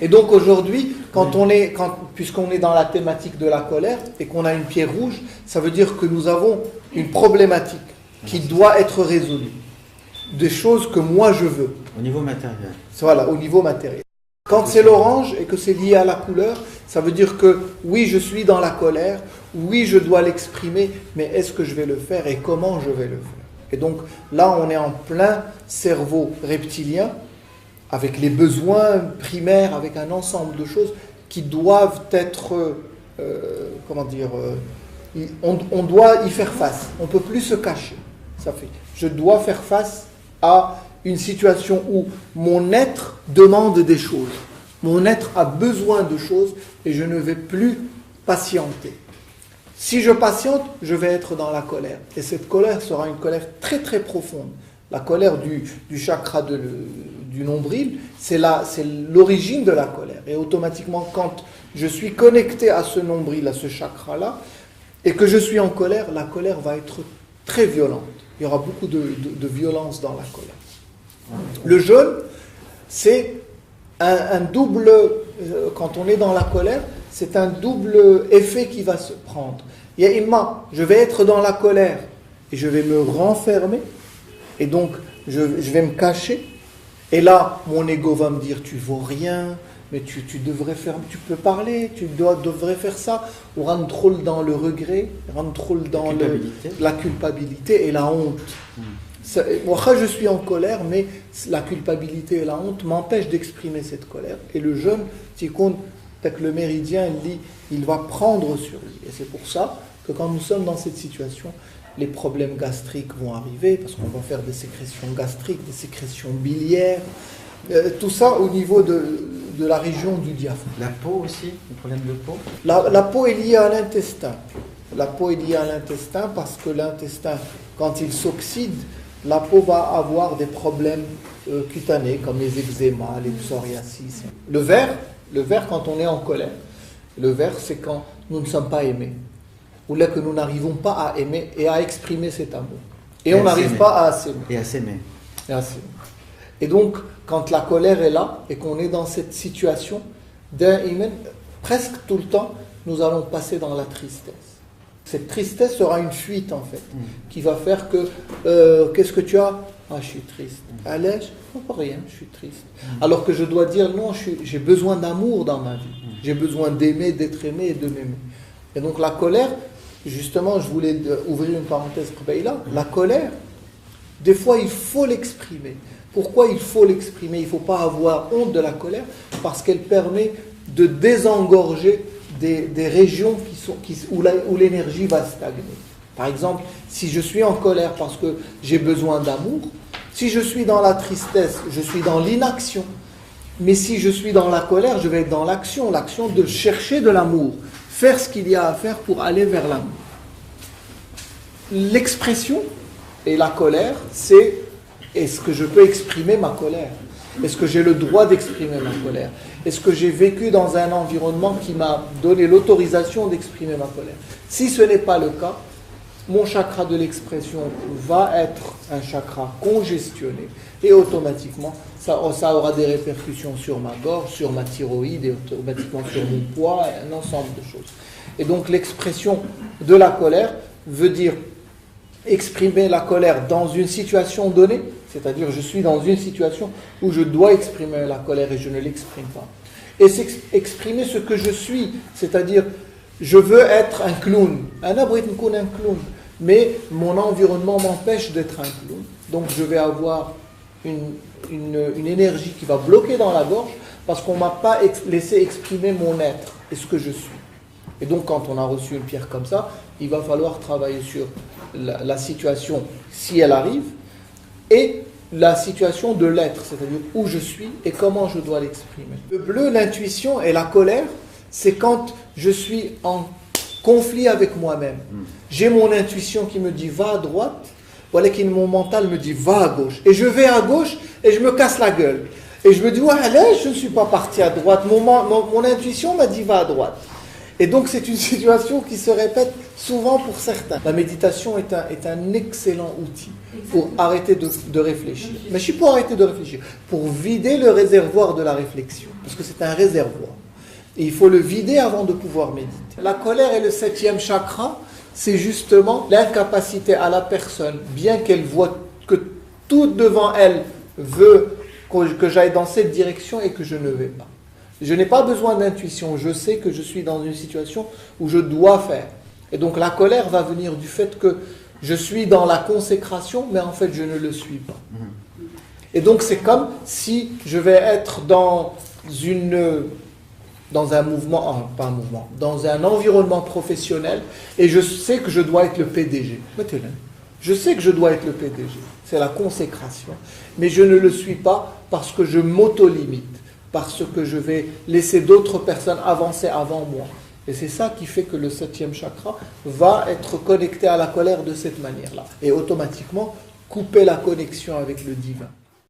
Et donc aujourd'hui, puisqu'on est dans la thématique de la colère et qu'on a une pierre rouge, ça veut dire que nous avons une problématique qui doit être résolue. Des choses que moi je veux. Au niveau matériel. Voilà, au niveau matériel. Quand c'est l'orange et que c'est lié à la couleur, ça veut dire que oui, je suis dans la colère, oui, je dois l'exprimer, mais est-ce que je vais le faire et comment je vais le faire? Et donc là, on est en plein cerveau reptilien, avec les besoins primaires, avec un ensemble de choses qui doivent être, on doit y faire face. On ne peut plus se cacher. Je dois faire face à une situation où mon être demande des choses. Mon être a besoin de choses et je ne vais plus patienter. Si je patiente, je vais être dans la colère. Et cette colère sera une colère très très profonde. La colère du chakra du nombril, c'est l'origine de la colère. Et automatiquement, quand je suis connecté à ce nombril, à ce chakra-là, et que je suis en colère, la colère va être très violente. Il y aura beaucoup de violence dans la colère. Le jeûne, c'est un double, quand on est dans la colère, c'est un double effet qui va se prendre. Il y a imma, je vais être dans la colère et je vais me renfermer, et donc je vais me cacher, et là mon ego va me dire tu vaux rien, mais tu devrais faire, tu peux parler, devrais faire ça, ou rendre trop dans le regret, rendre trop dans la culpabilité et la honte. Moi, je suis en colère, mais la culpabilité et la honte m'empêchent d'exprimer cette colère. Et le jeûne, si compte, que le méridien, il va prendre sur lui. Et c'est pour ça que quand nous sommes dans cette situation, les problèmes gastriques vont arriver, parce qu'on va faire des sécrétions gastriques, des sécrétions biliaires, tout ça au niveau de la région du diaphragme. La peau aussi, le problème de peau. La peau est liée à l'intestin. La peau est liée à l'intestin parce que l'intestin, quand il s'oxyde, la peau va avoir des problèmes cutanés comme les eczémas, les psoriasis. Le ver, quand on est en colère, le ver, c'est quand nous ne sommes pas aimés. Ou là que nous n'arrivons pas à aimer et à exprimer cet amour. Et on n'arrive pas à s'aimer. Et à s'aimer. Et donc, quand la colère est là et qu'on est dans cette situation, presque tout le temps, nous allons passer dans la tristesse. Cette tristesse sera une fuite en fait, qui va faire que, qu'est-ce que tu as? Ah, je suis triste. Allez, pas rien, je suis triste. Alors que je dois dire, non, j'ai besoin d'amour dans ma vie. J'ai besoin d'aimer, d'être aimé et de m'aimer. Et donc la colère, justement, je voulais ouvrir une parenthèse pour là. La colère, des fois, il faut l'exprimer. Pourquoi il faut l'exprimer? Il ne faut pas avoir honte de la colère, parce qu'elle permet de désengorger des régions où l'énergie va stagner. Par exemple, si je suis en colère parce que j'ai besoin d'amour, si je suis dans la tristesse, je suis dans l'inaction. Mais si je suis dans la colère, je vais être dans l'action de chercher de l'amour, faire ce qu'il y a à faire pour aller vers l'amour. L'expression et la colère, c'est est-ce que je peux exprimer ma colère? Est-ce que j'ai le droit d'exprimer ma colère? Est-ce que j'ai vécu dans un environnement qui m'a donné l'autorisation d'exprimer ma colère? Si ce n'est pas le cas, mon chakra de l'expression va être un chakra congestionné et automatiquement, ça aura des répercussions sur ma gorge, sur ma thyroïde et automatiquement sur mon poids et un ensemble de choses. Et donc l'expression de la colère veut dire exprimer la colère dans une situation donnée, c'est-à-dire je suis dans une situation où je dois exprimer la colère et je ne l'exprime pas. Et c'est exprimer ce que je suis, c'est-à-dire je veux être un clown, un clown, mais mon environnement m'empêche d'être un clown. Donc je vais avoir une énergie qui va bloquer dans la gorge parce qu'on ne m'a pas laissé exprimer mon être et ce que je suis. Et donc quand on a reçu une pierre comme ça, il va falloir travailler sur la situation si elle arrive et la situation de l'être, c'est-à-dire où je suis et comment je dois l'exprimer. Le bleu, l'intuition et la colère, c'est quand je suis en conflit avec moi-même. J'ai mon intuition qui me dit va à droite, voilà que mon mental me dit va à gauche. Et je vais à gauche et je me casse la gueule. Et je me dis ouais, allez, je ne suis pas parti à droite, mon intuition m'a dit va à droite. Et donc c'est une situation qui se répète souvent pour certains. La méditation est un excellent outil pour arrêter de réfléchir. Mais je suis pour arrêter de réfléchir, pour vider le réservoir de la réflexion, parce que c'est un réservoir. Et il faut le vider avant de pouvoir méditer. La colère est le 7e chakra, c'est justement l'incapacité à la personne, bien qu'elle voit que tout devant elle veut que j'aille dans cette direction et que je ne vais pas. Je n'ai pas besoin d'intuition, je sais que je suis dans une situation où je dois faire. Et donc la colère va venir du fait que je suis dans la consécration, mais en fait je ne le suis pas. Et donc c'est comme si je vais être dans un mouvement, pas un mouvement, dans un environnement professionnel, et je sais que je dois être le PDG. Je sais que je dois être le PDG. C'est la consécration. Mais je ne le suis pas parce que je m'auto-limite, parce que je vais laisser d'autres personnes avancer avant moi. Et c'est ça qui fait que le 7e chakra va être connecté à la colère de cette manière-là. Et automatiquement, couper la connexion avec le divin.